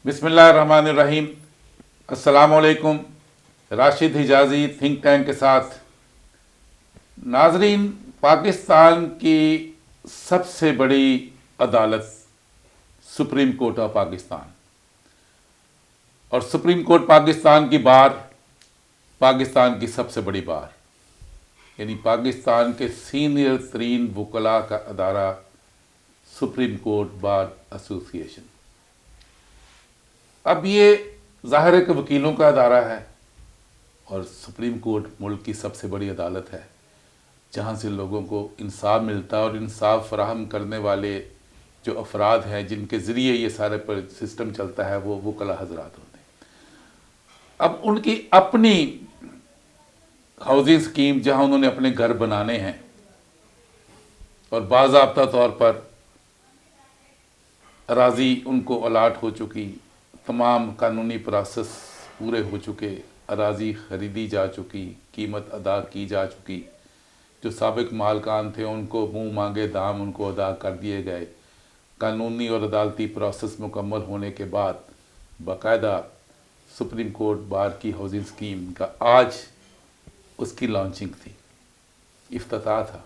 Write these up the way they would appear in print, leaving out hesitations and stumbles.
بسم اللہ الرحمن الرحیم۔ السلام علیکم۔ راشد حجازی تھنک ٹینک کے ساتھ ناظرین، پاکستان کی سب سے بڑی عدالت سپریم کورٹ آف پاکستان، اور سپریم کورٹ پاکستان کی بار پاکستان کی سب سے بڑی بار، یعنی پاکستان کے سینئر ترین وکلاء کا ادارہ سپریم کورٹ بار ایسوسی ایشن۔ اب یہ ظاہر ہے کہ وکیلوں کا ادارہ ہے، اور سپریم کورٹ ملک کی سب سے بڑی عدالت ہے جہاں سے لوگوں کو انصاف ملتا ہے، اور انصاف فراہم کرنے والے جو افراد ہیں جن کے ذریعے یہ سارے سسٹم چلتا ہے وہ وکلاء حضرات ہوتے ہیں۔ اب ان کی اپنی ہاؤسنگ اسکیم جہاں انہوں نے اپنے گھر بنانے ہیں، اور باضابطہ طور پر اراضی ان کو الاٹ ہو چکی، تمام قانونی پروسیس پورے ہو چکے، اراضی خریدی جا چکی، قیمت ادا کی جا چکی، جو سابق مالکان تھے ان کو منہ مانگے دام ان کو ادا کر دیے گئے، قانونی اور عدالتی پروسیس مکمل ہونے کے بعد باقاعدہ سپریم کورٹ بار کی ہاؤسنگ اسکیم کا آج اس کی لانچنگ تھی، افتتاح تھا۔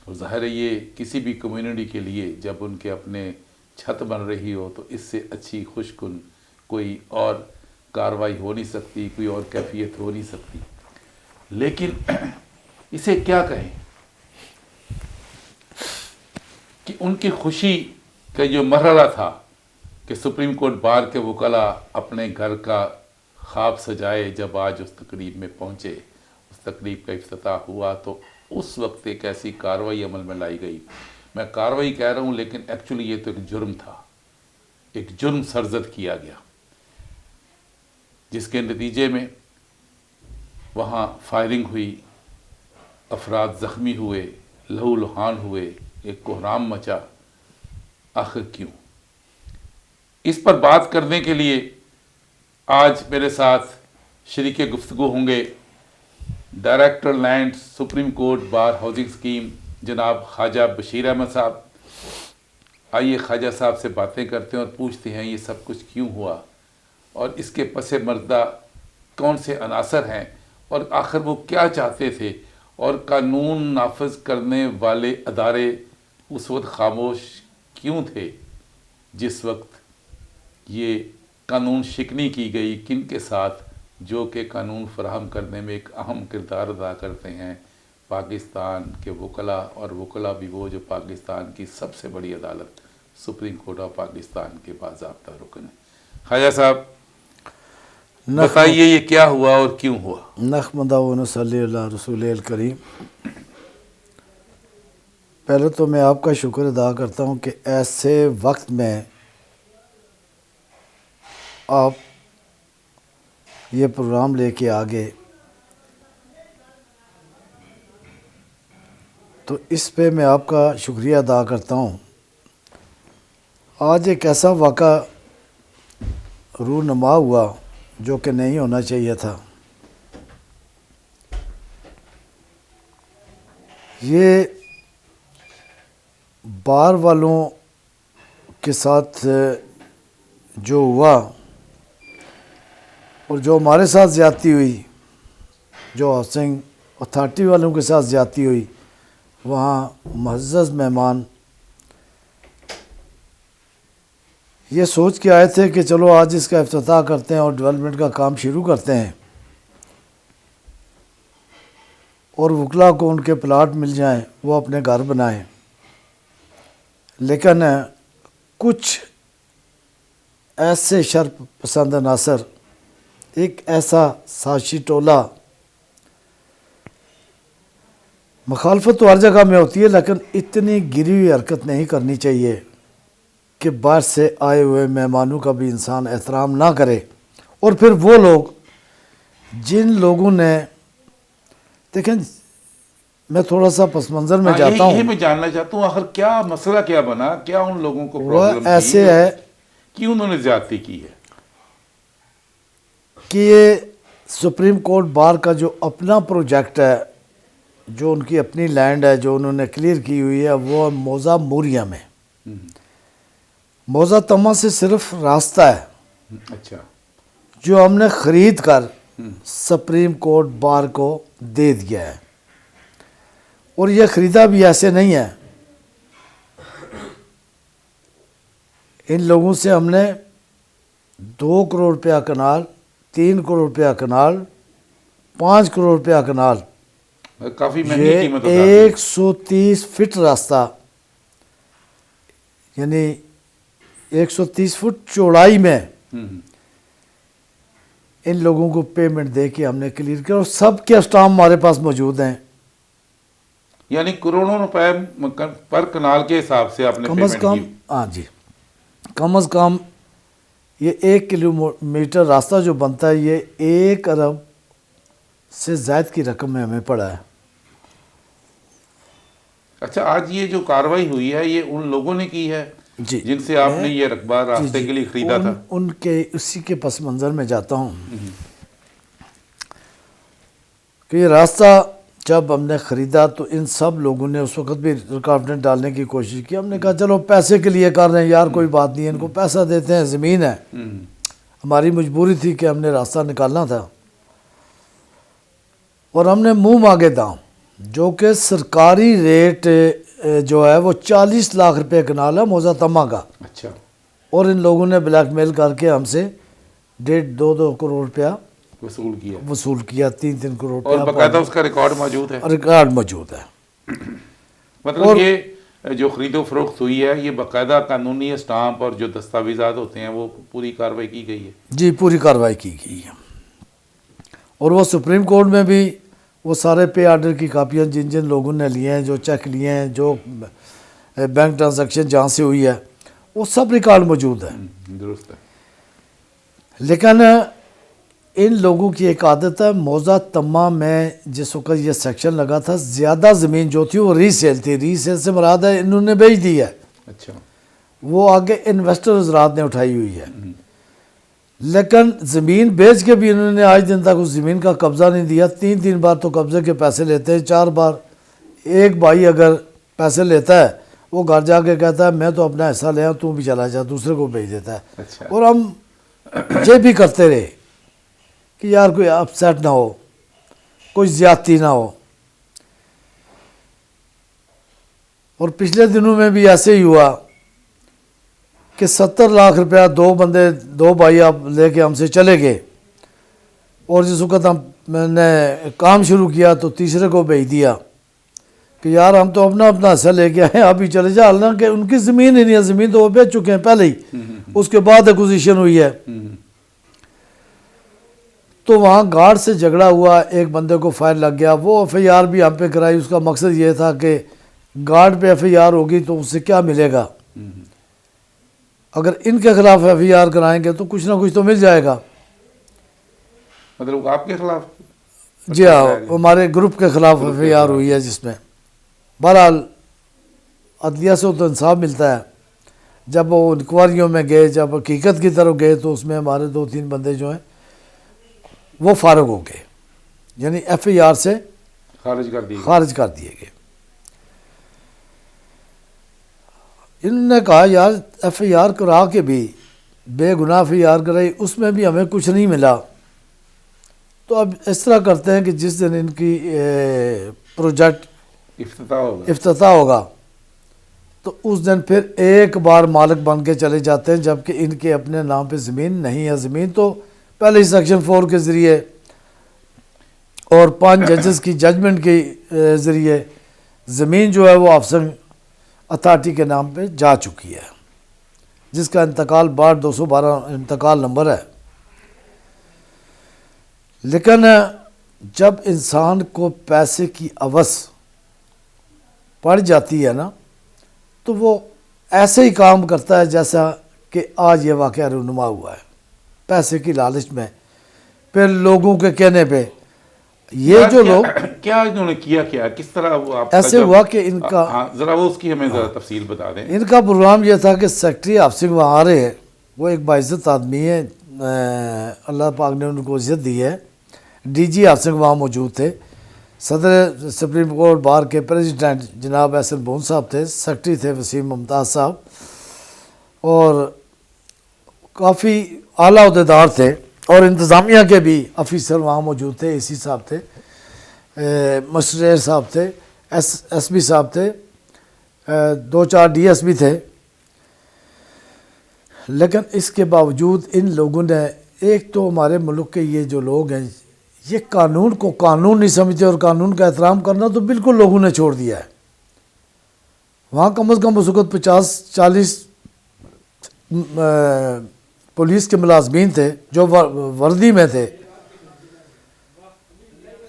اور ظاہر ہے یہ کسی بھی کمیونٹی کے لیے جب ان کے اپنے چھت بن رہی ہو تو اس سے اچھی خوشکن کوئی اور کاروائی ہو نہیں سکتی، کوئی اور کیفیت ہو نہیں سکتی۔ لیکن اسے کیا کہیں کہ ان کی خوشی کا جو مرحلہ تھا کہ سپریم کورٹ بار کے وکلاء اپنے گھر کا خواب سجائے، جب آج اس تقریب میں پہنچے، اس تقریب کا افتتاح ہوا، تو اس وقت ایک ایسی کاروائی عمل میں لائی گئی۔ میں کاروائی کہہ رہا ہوں لیکن ایکچولی یہ تو ایک جرم تھا، ایک جرم سرزد کیا گیا، جس کے نتیجے میں وہاں فائرنگ ہوئی، افراد زخمی ہوئے، لہو لہان ہوئے، ایک کوہرام مچا۔ آخر کیوں؟ اس پر بات کرنے کے لیے آج میرے ساتھ شریک گفتگو ہوں گے director land supreme court bar housing scheme جناب خواجہ بشیر احمد صاحب۔ آئیے خواجہ صاحب سے باتیں کرتے ہیں اور پوچھتے ہیں یہ سب کچھ کیوں ہوا، اور اس کے پس منظر کون سے عناصر ہیں، اور آخر وہ کیا چاہتے تھے، اور قانون نافذ کرنے والے ادارے اس وقت خاموش کیوں تھے جس وقت یہ قانون شکنی کی گئی، کن کے ساتھ، جو کہ قانون فراہم کرنے میں ایک اہم کردار ادا کرتے ہیں پاکستان کے وکلاء، اور وکلاء بھی وہ جو پاکستان کی سب سے بڑی عدالت سپریم کورٹ آف پاکستان کے باضابطہ رکن ہے۔ خواجہ صاحب بتائیے یہ کیا ہوا اور کیوں ہوا؟ نحمدہ و نصلی علی رسول الکریم۔ پہلے تو میں آپ کا شکر ادا کرتا ہوں کہ ایسے وقت میں آپ یہ پروگرام لے کے آگے، تو اس پہ میں آپ کا شکریہ ادا کرتا ہوں۔ آج ایک ایسا واقعہ رونما ہوا جو کہ نہیں ہونا چاہیے تھا۔ یہ بار والوں کے ساتھ جو ہوا، اور جو ہمارے ساتھ زیادتی ہوئی، جو ہاؤسنگ اتھارٹی والوں کے ساتھ زیادتی ہوئی، وہاں معزز مہمان یہ سوچ کے آئے تھے کہ چلو آج اس کا افتتاح کرتے ہیں اور ڈیولپمنٹ کا کام شروع کرتے ہیں، اور وکلاء کو ان کے پلاٹ مل جائیں، وہ اپنے گھر بنائیں۔ لیکن کچھ ایسے شر پسند عناصر، ایک ایسا سازشی ٹولہ، مخالفت تو ہر جگہ میں ہوتی ہے لیکن اتنی گری ہوئی حرکت نہیں کرنی چاہیے کہ باہر سے آئے ہوئے مہمانوں کا بھی انسان احترام نہ کرے۔ اور پھر وہ لوگ جن لوگوں نے، دیکھیں میں تھوڑا سا پس منظر میں جاتا ہوں، یہی میں جاننا چاہتا ہوں آخر کیا مسئلہ کیا بنا، کیا ان لوگوں کو وہ پرابلم ایسے ہے کیوں انہوں نے زیادتی کی ہے؟ کہ یہ سپریم کورٹ بار کا جو اپنا پروجیکٹ ہے، جو ان کی اپنی لینڈ ہے جو انہوں نے کلیئر کی ہوئی ہے، وہ موضع موریہ میں، موضع تمہ سے صرف راستہ ہے، اچھا جو ہم نے خرید کر سپریم کورٹ بار کو دے دیا ہے، اور یہ خریدا بھی ایسے نہیں ہے. ان لوگوں سے ہم نے 2 کروڑ روپیہ کنال، 3 کروڑ روپیہ کنال، 5 کروڑ روپیہ کنال، کافی مہنگی یہ قیمت بتا دی. 130 فٹ راستہ، یعنی 130 فٹ چوڑائی میں ان لوگوں کو پیمنٹ دے کے ہم نے کلیئر کیا، اور سب کے اسٹامپ ہمارے پاس موجود ہیں. یعنی کروڑوں روپے پر کنال کے حساب سے آپ نے کم از پیمنٹ کم، کی. ہاں جی، کم از کم یہ 1 کلومیٹر راستہ جو بنتا ہے یہ 1 ارب سے زائد کی رقم میں ہمیں پڑا ہے. اچھا، آج یہ جو کاروائی ہوئی ہے یہ ان لوگوں نے کی ہے جی، جن سے آپ نے یہ رقبہ راستے کے لیے خریدا تھا؟ ان کے اسی کے پس منظر میں جاتا ہوں کہ یہ راستہ جب ہم نے خریدا تو ان سب لوگوں نے اس وقت بھی رکاوٹیں ڈالنے کی کوشش کی. ہم نے کہا چلو پیسے کے لیے کر رہے ہیں یار، کوئی بات نہیں ہے، ان کو پیسہ دیتے ہیں، زمین ہے. ہماری مجبوری تھی کہ ہم نے راستہ نکالنا تھا، اور ہم نے منہ مانگے دام، جو کہ سرکاری ریٹ جو ہے وہ 40 لاکھ روپے کنال ہے موزہ تمہ کا. اچھا. اور ان لوگوں نے بلیک میل کر کے ہم سے 1.5-2 کروڑ روپیہ وصول کیا، 3 کروڑ اور روپیہ. باقاعدہ اس کا ریکارڈ موجود ہے؟ ریکارڈ موجود ہے. مطلب یہ جو خرید و فروخت ہوئی ہے یہ باقاعدہ قانونی اسٹامپ اور جو دستاویزات ہوتے ہیں وہ پوری کارروائی کی گئی ہے؟ جی، پوری کارروائی کی گئی ہے. اور وہ سپریم کورٹ میں بھی وہ سارے پے آرڈر کی کاپیاں جن جن لوگوں نے لیے ہیں، جو چیک لیے ہیں، جو بینک ٹرانزیکشن جہاں سے ہوئی ہے، وہ سب ریکارڈ موجود ہے. درست ہے. لیکن ان لوگوں کی ایک عادت ہے، موزہ تمہ میں جس وقت یہ سیکشن لگا تھا زیادہ زمین جو تھی وہ ری سیل تھی. ری سیل سے مراد ہے انہوں نے بیچ دی ہے. اچھا. وہ آگے انویسٹر حضرات نے اٹھائی ہوئی ہے. لیکن زمین بیچ کے بھی انہوں نے آج دن تک اس زمین کا قبضہ نہیں دیا. 3 بار تو قبضے کے پیسے لیتے ہیں، 4 بار. ایک بھائی اگر پیسے لیتا ہے وہ گھر جا کے کہتا ہے میں تو اپنا حصہ لے آؤں، تو بھی چلا جا، دوسرے کو بھیج دیتا ہے. اچھا. اور ہم یہ بھی کرتے رہے کہ یار کوئی اپ سیٹ نہ ہو، کوئی زیادتی نہ ہو. اور پچھلے دنوں میں بھی ایسے ہی ہوا کہ 70 لاکھ روپیہ 2 بھائی آپ لے کے ہم سے چلے گئے، اور جس وقت میں نے کام شروع کیا تو تیسرے کو بھیج دیا کہ یار ہم تو اپنا حصہ لے کے آئے، آپ ہی چلے جا. حالانکہ ان کی زمین ہی نہیں ہے، زمین تو وہ بیچ چکے ہیں پہلے ہی، اس کے بعد ایکوزیشن ہوئی ہے. تو وہاں گارڈ سے جھگڑا ہوا، ایک بندے کو فائن لگ گیا. وہ ایف آئی آر بھی ہم پہ کرائی. اس کا مقصد یہ تھا کہ گارڈ پہ ایف آئی آر ہوگی تو اس سے کیا ملے گا، اگر ان کے خلاف ایف آئی آر کرائیں گے تو کچھ نہ کچھ تو مل جائے گا. مطلب آپ کے خلاف؟ جی ہاں، ہمارے گروپ کے خلاف ایف آئی آر ہوئی ہے، جس میں بہرحال عدلیہ سے تو انصاف ملتا ہے. جب وہ انکوائریوں میں گئے، جب حقیقت کی طرف گئے تو اس میں ہمارے 2-3 بندے جو ہیں وہ فارغ ہو گئے، یعنی ایف آئی آر سے خارج کر دیے گئے. انہوں نے کہا یار ایف آئی آر کرا کے بھی، بے گناہ ایف آئی آر کرائی، اس میں بھی ہمیں کچھ نہیں ملا. تو اب اس طرح کرتے ہیں کہ جس دن ان کی پروجیکٹ افتتاح ہوگا تو اس دن پھر ایک بار مالک بن کے چلے جاتے ہیں، جبکہ ان کے اپنے نام پہ زمین نہیں ہے. زمین تو پہلے ہی سیکشن 4 کے ذریعے اور 5 ججز کی ججمنٹ کے ذریعے زمین جو ہے وہ آفسنگ اتھارٹی کے نام پہ جا چکی ہے، جس کا انتقال 6212 انتقال نمبر ہے. لیکن جب انسان کو پیسے کی ہوس پڑ جاتی ہے نا تو وہ ایسے ہی کام کرتا ہے جیسا کہ آج یہ واقعہ رونما ہوا ہے. پیسے کی لالچ میں، پھر لوگوں کے کہنے پہ یہ جو لوگ کیا انہوں نے کیا کس طرح وہ آپ ایسے ہوا کہ ان کا ذرا وہ اس کی ہمیں ذرا تفصیل بتا دیں. ان کا پروگرام یہ تھا کہ سیکٹری ہافسنگ وہاں آ رہے ہیں، وہ ایک باعزت آدمی ہے، اللہ پاک نے ان کو عزت دی ہے. ڈی جی ہافسنگ وہاں موجود تھے، صدر سپریم کورٹ بار کے پریزیڈنٹ جناب احسن بون صاحب تھے، سیکٹری تھے وسیم ممتاز صاحب، اور کافی اعلیٰ عہدیدار تھے اور انتظامیہ کے بھی افیسر وہاں موجود تھے. اے سی صاحب تھے, مسٹر صاحب تھے, ایس پی صاحب تھے, 2-4 ڈی ایس پی تھے. لیکن اس کے باوجود ان لوگوں نے, ایک تو ہمارے ملک کے یہ جو لوگ ہیں یہ قانون کو قانون نہیں سمجھتے, اور قانون کا احترام کرنا تو بالکل لوگوں نے چھوڑ دیا ہے. وہاں کم از کم اس وقت 50-40 پولیس کے ملازمین تھے جو وردی میں تھے.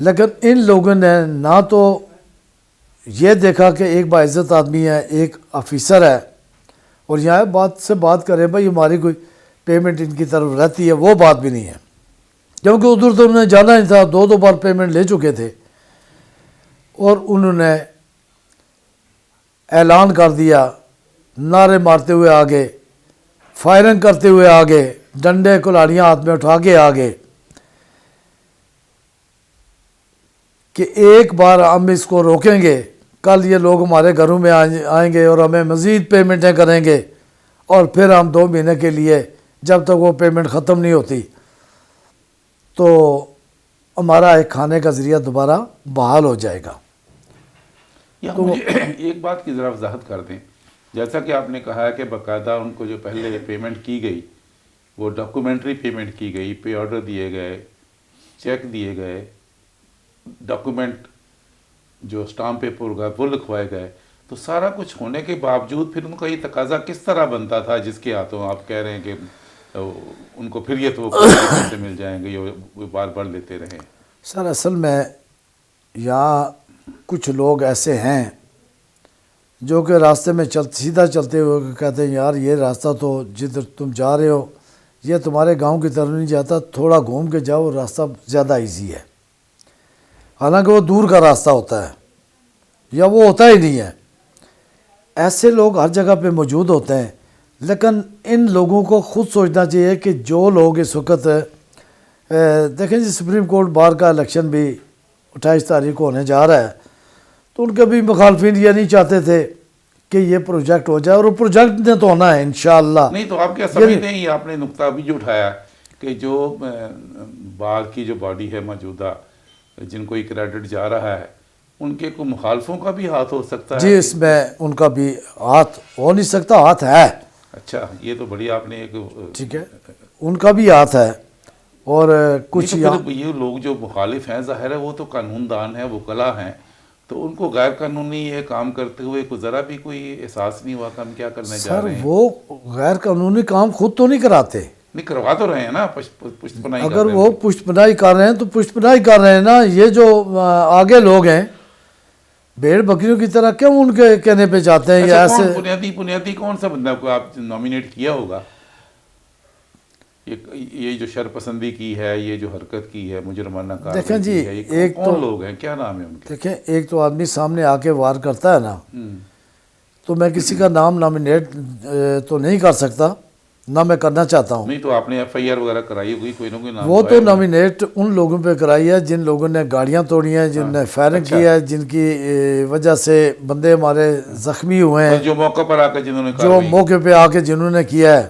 لیکن ان لوگوں نے نہ تو یہ دیکھا کہ ایک باعزت آدمی ہے, ایک افیسر ہے, اور یہاں بات سے بات کریں بھائی ہماری کوئی پیمنٹ ان کی طرف رہتی ہے, وہ بات بھی نہیں ہے. کیونکہ ادھر تو انہوں نے جانا نہیں تھا, 2 بار پیمنٹ لے چکے تھے, اور انہوں نے اعلان کر دیا, نعرے مارتے ہوئے آگے, فائرنگ کرتے ہوئے آگے, ڈنڈے کلاڑیاں ہاتھ میں اٹھا کے آگے کہ ایک بار ہم اس کو روکیں گے, کل یہ لوگ ہمارے گھروں میں آئیں گے اور ہمیں مزید پیمنٹیں کریں گے, اور پھر ہم 2 مہینے کے لیے جب تک وہ پیمنٹ ختم نہیں ہوتی تو ہمارا ایک کھانے کا ذریعہ دوبارہ بحال ہو جائے گا. یہاں مجھے ایک بات کی ذرا وضاحت کر دیں. جیسا کہ آپ نے کہا ہے کہ باقاعدہ ان کو جو پہلے پیمنٹ کی گئی وہ ڈاکومنٹری پیمنٹ کی گئی, پے آرڈر دیے گئے, چیک دیے گئے, ڈاکومنٹ جو اسٹامپ پیپر ہوگا وہ لکھوائے گئے, تو سارا کچھ ہونے کے باوجود پھر ان کا یہ تقاضا کس طرح بنتا تھا جس کے ہاتھوں آپ کہہ رہے ہیں کہ ان کو پھر یہ توقع سے مل جائیں گے, یہ بار بار لیتے رہیں؟ سر اصل میں یہاں کچھ لوگ ایسے ہیں جو کہ راستے میں سیدھا چلتے ہوئے کہتے ہیں یار یہ راستہ تو جدھر تم جا رہے ہو یہ تمہارے گاؤں کی طرف نہیں جاتا, تھوڑا گھوم کے جاؤ, راستہ زیادہ ایزی ہے. حالانکہ وہ دور کا راستہ ہوتا ہے یا وہ ہوتا ہی نہیں ہے. ایسے لوگ ہر جگہ پہ موجود ہوتے ہیں, لیکن ان لوگوں کو خود سوچنا چاہیے کہ جو لوگ اس وقت دیکھیں جی سپریم کورٹ بار کا الیکشن بھی 28 تاریخ کو ہونے جا رہا ہے, تو ان کے بھی مخالفین یہ نہیں چاہتے تھے کہ یہ پروجیکٹ ہو جائے, اور وہ پروجیکٹ نے تو ہونا ہے انشاءاللہ. نہیں تو آپ کیا سمجھتے ہیں, یہ آپ نے نقطہ ابھی جو اٹھایا کہ جو بار کی جو باڈی ہے موجودہ جن کو یہ کریڈٹ جا رہا ہے ان کے کوئی مخالفوں کا بھی ہاتھ ہو سکتا ہے؟ جی اس میں ان کا بھی ہاتھ ہو نہیں سکتا, ہاتھ ہے. اچھا, یہ تو بڑی آپ نے ایک ٹھیک ہے, ان کا بھی ہاتھ ہے. اور کچھ یہ لوگ جو مخالف ہیں ظاہر ہے وہ تو قانون دان ہیں, وکلا ہیں, تو ان کو غیر قانونی یہ کام کرتے ہوئے کوئی ذرا بھی کوئی احساس نہیں ہوا کہ ہم کیا کرنے جا رہے ہیں؟ سر وہ غیر قانونی کام خود تو نہیں کراتے, نہیں کروا تو رہے ہیں نا, پشت پناہی اگر وہ پشت پناہی کر رہے ہیں تو پشت پناہی کر رہے ہیں نا. یہ جو آگے لوگ ہیں بھیڑ بکریوں کی طرح کیوں ان کے کہنے پہ جاتے ہیں؟ یا ایسے بنیادی کون سا بندہ کو آپ نامینیٹ کیا ہوگا یہ جو شر پسندی کی ہے, یہ جو حرکت کی ہے, مجرمانہ کارروائی دیکھیں جی کی ہے, یہ کون لوگ ہیں, کیا نام ہے ان کے؟ دیکھیں ایک تو آدمی سامنے آ کے وار کرتا ہے نا, تو میں کسی کا نام نامینیٹ تو نہیں کر سکتا, نہ میں کرنا چاہتا ہوں. نہیں تو آپ نے ایف آئی آر وغیرہ کرائی ہوگی, کوئی نہ کوئی نام وہ تو نامینیٹ ان لوگوں پہ کرائی ہے جن لوگوں نے گاڑیاں توڑی ہیں, جن نے فائرنگ کی ہے, جن کی وجہ سے بندے ہمارے زخمی ہوئے ہیں, جو موقع پر آ کے جنہوں نے جو موقع پہ آ کے جنہوں نے کیا ہے,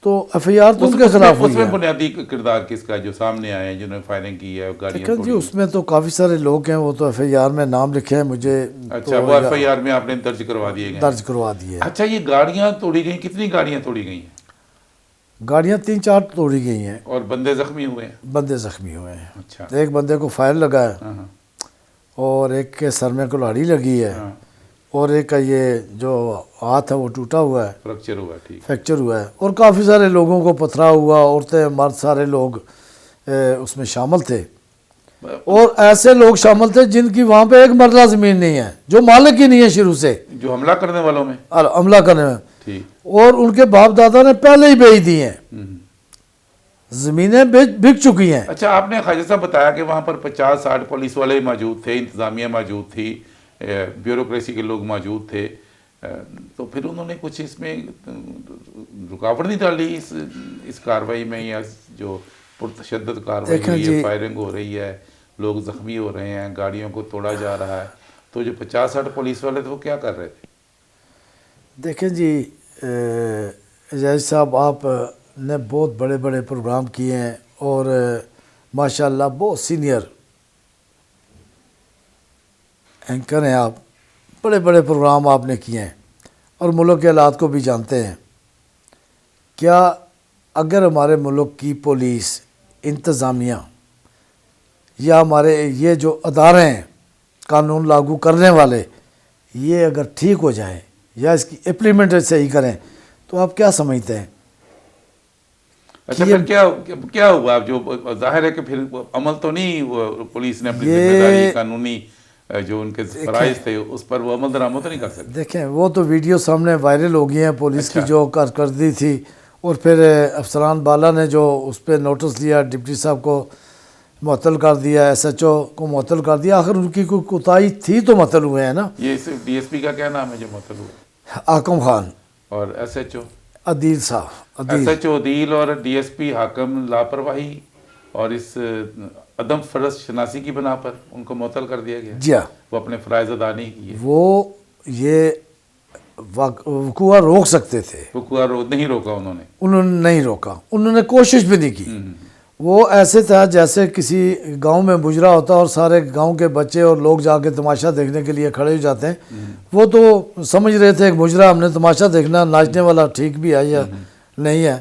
تو ایف آئی آر تو ان کے خلاف ہوئی ہے. اس میں بنیادی کردار کس کا جو سامنے آئے ہیں جنہوں نے فائرنگ کی ہے, گاڑیاں توڑی؟ جی اس میں تو کافی سارے لوگ ہیں, وہ تو ایف آئی آر میں نام لکھے ہیں مجھے. اچھا, وہ ایف آئی آر میں آپ نے درج کروا دیے گئے؟ درج کروا دیے. اچھا, یہ گاڑیاں توڑی گئیں, کتنی گاڑیاں توڑی گئی ہیں؟ گاڑیاں 3-4 توڑی گئی ہیں. اور بندے زخمی ہوئے ہیں؟ بندے زخمی ہوئے ہیں. اچھا, ایک بندے کو فائر لگا ہے, اور ایک کے سر میں کلاڑی لگی ہے, اور ایک کا یہ جو ہاتھ ہے وہ ٹوٹا ہوا ہے, فریکچر ہوا ہے. ٹھیک, فریکچر ہوا ہے. اور کافی سارے لوگوں کو پتھرا ہوا, عورتیں مرد سارے لوگ اس میں شامل تھے. اور ایسے لوگ شامل تھے جن کی وہاں پہ ایک مرلہ زمین نہیں ہے, جو مالک ہی نہیں ہے شروع سے, جو حملہ کرنے والوں میں حملہ کرنے میں. ٹھیک, اور ان کے باپ دادا نے پہلے ہی بیچ دی ہیں, زمینیں بک چکی ہیں. اچھا, آپ نے خواجہ صاحب بتایا کہ وہاں پر 50-60 پولیس والے موجود تھے, انتظامیہ موجود تھی, بیوروکریسی کے لوگ موجود تھے, تو پھر انہوں نے کچھ اس میں رکاوٹ نہیں ڈالی اس کاروائی میں, یا جو پرتشدد کاروائی ہوئی ہے, فائرنگ ہو رہی ہے, لوگ زخمی ہو رہے ہیں, گاڑیوں کو توڑا جا رہا ہے, تو جو 50-60 پولیس والے تھے وہ کیا کر رہے تھے؟ دیکھیں جی اعجاز صاحب, آپ نے بہت بڑے بڑے پروگرام کیے ہیں اور ماشاءاللہ بہت سینئر اینکر ہیں آپ، بڑے بڑے پروگرام آپ نے کیے ہیں اور ملک کے حالات کو بھی جانتے ہیں۔ کیا اگر ہمارے ملک کی پولیس، انتظامیہ یا ہمارے یہ جو ادارے ہیں قانون لاگو کرنے والے، یہ اگر ٹھیک ہو جائیں یا اس کی امپلیمنٹ صحیح کریں تو آپ کیا سمجھتے ہیں؟ اچھا پھر کیا ہوا؟ جو ظاہر ہے کہ پھر عمل تو نہیں، وہ پولیس نے اپنی ذمہ داری قانونی جو ان کے فرائض تھے اس پر وہ عمل درآمد تو نہیں کر سکتے۔ دیکھیں وہ تو ویڈیو سامنے وائرل ہو گئی ہیں پولیس کی جو کارکردگی تھی، اور پھر افسران بالا نے جو اس پہ نوٹس لیا، ڈپٹی صاحب کو معطل کر دیا، ایس ایچ او کو معطل کر دیا، آخر ان کی کوئی کوتاہی تھی تو معطل ہوئے ہیں نا۔ یہ صرف ڈی ایس پی کا کیا نام ہے جو معطل ہوئے؟ حاکم خان اور ایس ایچ او عدیل صاحب، ایس ایچ او عدیل اور ڈی ایس پی حاکم لاپرواہی اور اس عدم فرض شناسی کی بنا پر ان کو معطل کر دیا گیا۔ جی ہاں، وہ اپنے فرائض ادا نہیں کیے، وہ یہ وقوع روک سکتے تھے، وقوع نہیں روکا انہوں نے نہیں روکا، انہوں نے کوشش بھی نہیں کی۔ وہ ایسے تھا جیسے کسی گاؤں میں مجرا ہوتا اور سارے گاؤں کے بچے اور لوگ جا کے تماشا دیکھنے کے لیے کھڑے ہو جاتے ہیں، وہ تو سمجھ رہے تھے ایک مجرا، ہم نے تماشا دیکھنا، ناچنے والا ٹھیک بھی ہے یا نہیں ہے،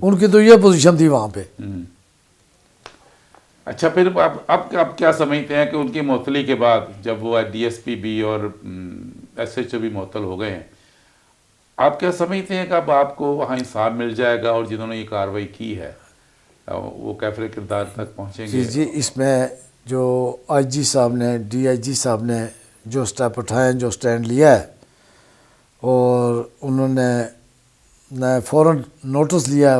ان کی تو یہ پوزیشن تھی وہاں پہ۔ اچھا پھر اب کیا سمجھتے ہیں کہ ان کی معطلی کے بعد جب وہ ڈی ایس پی بھی اور ایس ایچ او بھی معطل ہو گئے ہیں، آپ کیا سمجھتے ہیں کہ اب آپ کو وہاں انصاف مل جائے گا اور جنہوں نے یہ کارروائی کی ہے وہ کیفر کردار تک پہنچیں گے؟ جی اس میں جو آئی جی صاحب نے، ڈی آئی جی صاحب نے جو سٹیپ اٹھائے ہیں، جو سٹینڈ لیا ہے، اور انہوں نے فوراً نوٹس لیا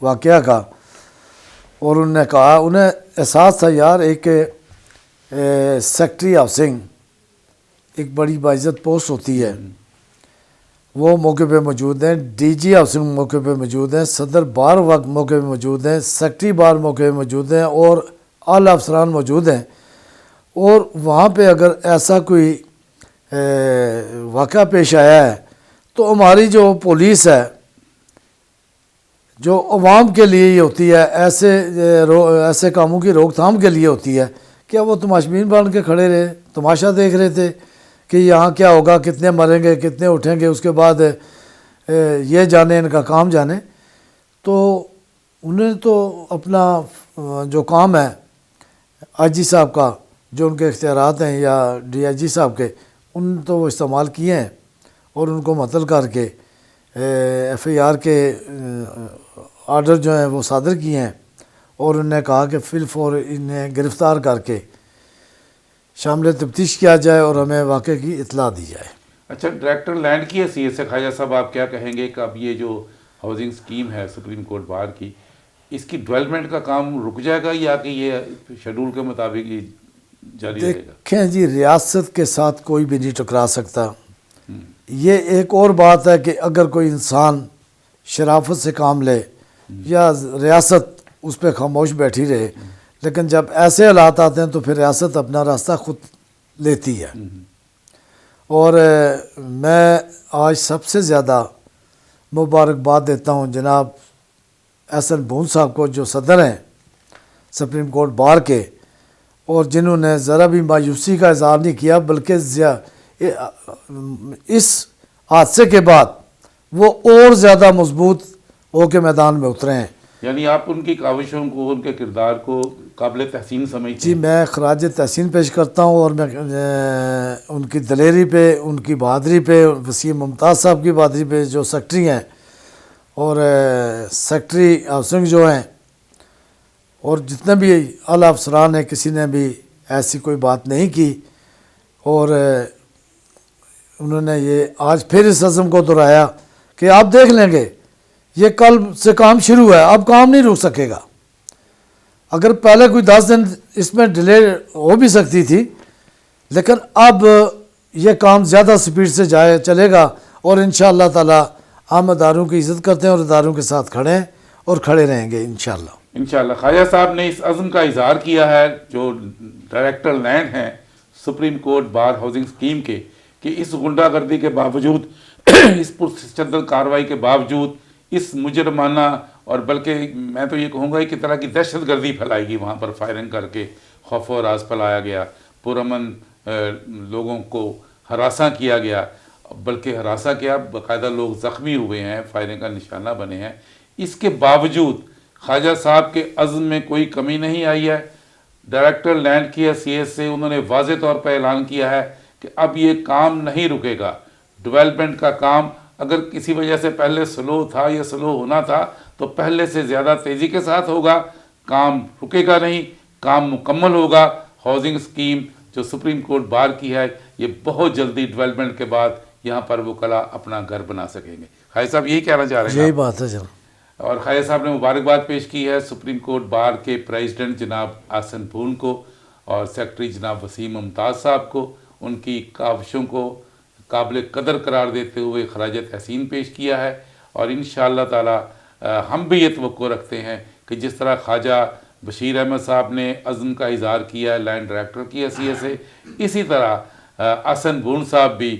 واقعہ کا، اور انہوں نے کہا، انہیں احساس تھا یار ایک سیکٹری ہاؤسنگ ایک بڑی باعزت پوسٹ ہوتی ہے، وہ موقع پہ موجود ہیں، ڈی جی ہاؤسنگ موقع پہ موجود ہیں، صدر بار وقت موقع پہ موجود ہیں، سیکٹری بار موقع پہ موجود ہیں، اور اعلیٰ افسران موجود ہیں، اور وہاں پہ اگر ایسا کوئی واقعہ پیش آیا ہے تو ہماری جو پولیس ہے جو عوام کے لیے ہی ہوتی ہے، ایسے کاموں کی روک تھام کے لیے ہوتی ہے، کیا وہ تماشبین بن کے کھڑے رہے، تماشا دیکھ رہے تھے کہ یہاں کیا ہوگا، کتنے مریں گے، کتنے اٹھیں گے، اس کے بعد یہ جانے ان کا کام جانے؟ تو انہیں تو اپنا جو کام ہے آئی جی صاحب کا، جو ان کے اختیارات ہیں، یا ڈی آئی جی صاحب کے، ان تو وہ استعمال کیے ہیں اور ان کو معطل کر کے ایف آئی آر کے آرڈر جو ہیں وہ صادر کیے ہیں، اور انہوں نے کہا کہ فی الفور انہیں گرفتار کر کے شامل تفتیش کیا جائے اور ہمیں واقعے کی اطلاع دی جائے۔ اچھا ڈائریکٹر لینڈ کی حیثیت سے خواجہ صاحب آپ کیا کہیں گے کہ اب یہ جو ہاؤسنگ اسکیم ہے سپریم کورٹ بار کی، اس کی ڈیولپمنٹ کا کام رک جائے گا یا کہ یہ شیڈول کے مطابق یہ جاری رہے گا؟ دیکھیں جی، ریاست کے ساتھ کوئی بھی نہیں ٹکرا سکتا۔ یہ ایک اور بات ہے کہ اگر کوئی انسان شرافت سے کام لے یا ریاست اس پہ خاموش بیٹھی رہے، لیکن جب ایسے حالات آتے ہیں تو پھر ریاست اپنا راستہ خود لیتی ہے۔ اور میں آج سب سے زیادہ مبارکباد دیتا ہوں جناب احسن بھون صاحب کو، جو صدر ہیں سپریم کورٹ بار کے، اور جنہوں نے ذرا بھی مایوسی کا اظہار نہیں کیا، بلکہ اس حادثے کے بعد وہ اور زیادہ مضبوط ہو کے میدان میں اترے ہیں۔ یعنی آپ ان کی کاوشوں کو، ان کے کردار کو قابل تحسین سمجھتے ہیں؟ جی میں خراج تحسین پیش کرتا ہوں، اور میں ان کی دلیری پہ، ان کی بہادری پہ، وسیم ممتاز صاحب کی بہادری پہ جو سیکٹری ہیں، اور سیکٹری ہاؤسنگ جو ہیں، اور جتنے بھی اعلیٰ افسران ہیں، کسی نے بھی ایسی کوئی بات نہیں کی، اور انہوں نے یہ آج پھر اس عزم کو دہرایا کہ آپ دیکھ لیں گے، یہ کل سے کام شروع ہے، اب کام نہیں رک سکے گا۔ اگر پہلے کوئی 10 دن اس میں ڈیلے ہو بھی سکتی تھی، لیکن اب یہ کام زیادہ سپیڈ سے چلے گا، اور انشاءاللہ تعالی ہم اداروں کی عزت کرتے ہیں اور اداروں کے ساتھ کھڑے ہیں اور کھڑے رہیں گے انشاءاللہ۔ انشاءاللہ خواجہ صاحب نے اس عزم کا اظہار کیا ہے، جو ڈائریکٹر لینڈ ہیں supreme court bar housing scheme کے، کہ اس غنڈہ گردی کے باوجود، اس پرتشدد کارروائی کے باوجود اس مجرمانہ اور بلکہ میں تو یہ کہوں گا کہ طرح کی دہشت گردی پھیلائی گئی وہاں پر فائرنگ کر کے، خوف و راز پھیلایا گیا، پرامن لوگوں کو ہراساں کیا گیا، بلکہ ہراساں کیا باقاعدہ لوگ زخمی ہوئے ہیں، فائرنگ کا نشانہ بنے ہیں۔ اس کے باوجود خواجہ صاحب کے عزم میں کوئی کمی نہیں آئی ہے۔ ڈائریکٹر لینڈ کی حیثیت سے انہوں نے واضح طور پر اعلان کیا ہے کہ اب یہ کام نہیں رکے گا۔ ڈیولپمنٹ کا کام اگر کسی وجہ سے پہلے سلو تھا یا سلو ہونا تھا تو پہلے سے زیادہ تیزی کے ساتھ ہوگا، کام رکے گا نہیں، کام مکمل ہوگا۔ ہاؤسنگ اسکیم جو سپریم کورٹ بار کی ہے، یہ بہت جلدی ڈیولپمنٹ کے بعد یہاں پر وکلا اپنا گھر بنا سکیں گے۔ خواجہ صاحب یہی کہنا چاہ رہے ہیں یہی بات ہے جناب۔ اور خواجہ صاحب نے مبارکباد پیش کی ہے سپریم کورٹ بار کے پریزیڈنٹ جناب آسن پھون کو اور سیکرٹری جناب وسیم ممتاز صاحب کو، ان کی کاوشوں کو قابل قدر قرار دیتے ہوئے خراج تحسین پیش کیا ہے۔ اور انشاءاللہ تعالی ہم بھی یہ توقع رکھتے ہیں کہ جس طرح خواجہ بشیر احمد صاحب نے عزم کا اظہار کیا ہے لینڈ ڈائریکٹر کی حیثیت سے، اسی طرح آسن پھون صاحب بھی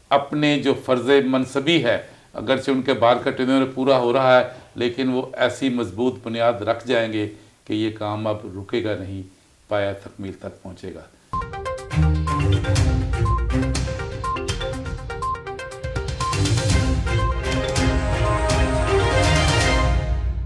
اپنے جو فرض منصبی ہے، اگرچہ ان کے بار کا ٹینیور پورا ہو رہا ہے، لیکن وہ ایسی مضبوط بنیاد رکھ جائیں گے کہ یہ کام اب رکے گا نہیں، پایہ تکمیل تک پہنچے گا۔